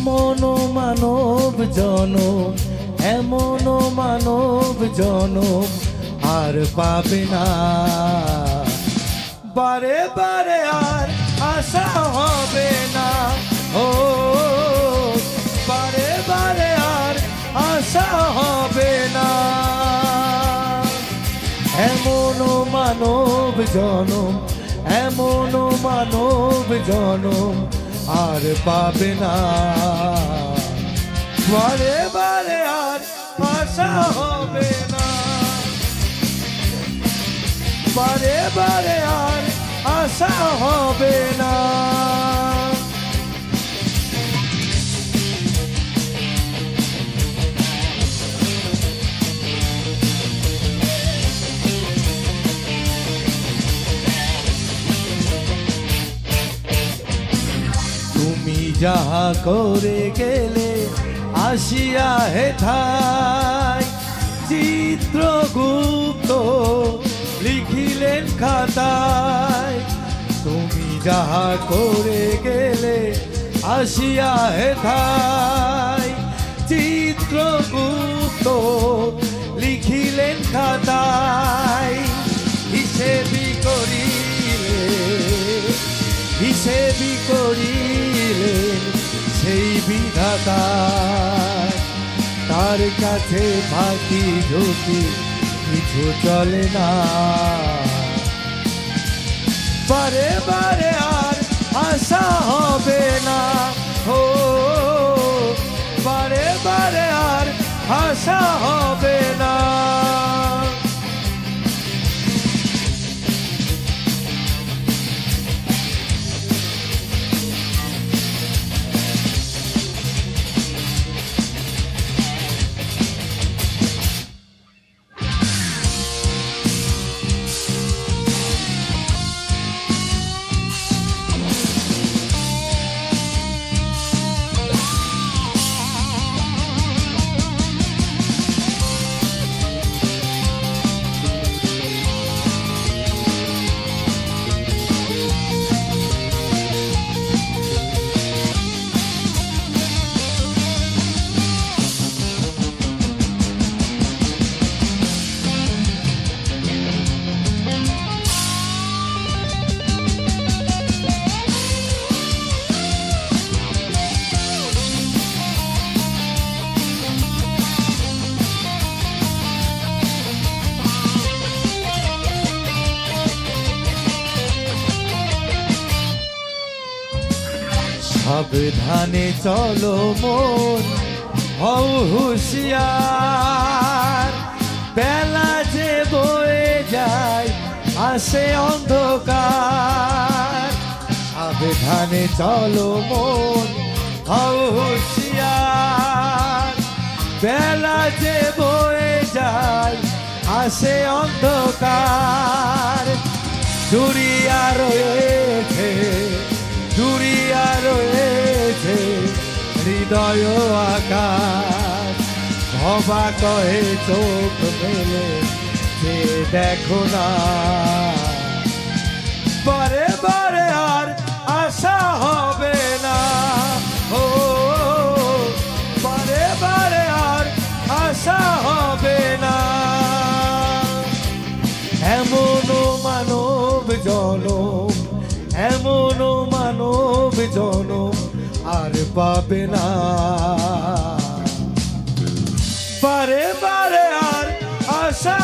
এমন মানব জনম, এমন মানব জনম আর পাবে না। বারে বারে আর আশা হবে না, ও বারে বারে আর আশা হবে না। এমন মানব জনম, এমন মানব জনম আর পাবে না। বারে বারে আর আশা হবে না, বারে বারে আর আশা হবে না। তুমি যাহা করে গেলে আসিয়া হেথায়, চিত্রগুপ্ত লিখিলেন খাতায়। তুমি যাহা করে গেলে আসিয়া হেথায়, চিত্রগুপ্ত লিখিলেন খাতায়। হিসেবি করিলে, হিসেবি করিলেন সেই বিধাতা, তার কাছে ফাঁকি ঝুঁকি কিছু চলে না। বারে বারে আর আশা হবে না, ও বারে বারে আর আশা হবে না। সাবধানে চলো মন, হও হুঁশিয়ার। বেলা যে বয়ে যায় আসে অন্ধকার। সাবধানে চলো মন, হও হুঁশিয়ার। বেলা যে বয়ে যায় আসে অন্ধকার। জুড়িয়া রয়েছে, জুড়িয়া রয়েছে হৃদয় আকাশ। ভবা কহে চোখ মেলে যে দেখো না। বারে বারে আর আশা হবে না, ও বারে বারে আর আশা হবে না। এমন মানব জনম, এমন মানব জনম আর পাবে না। বারে বারে আর আশা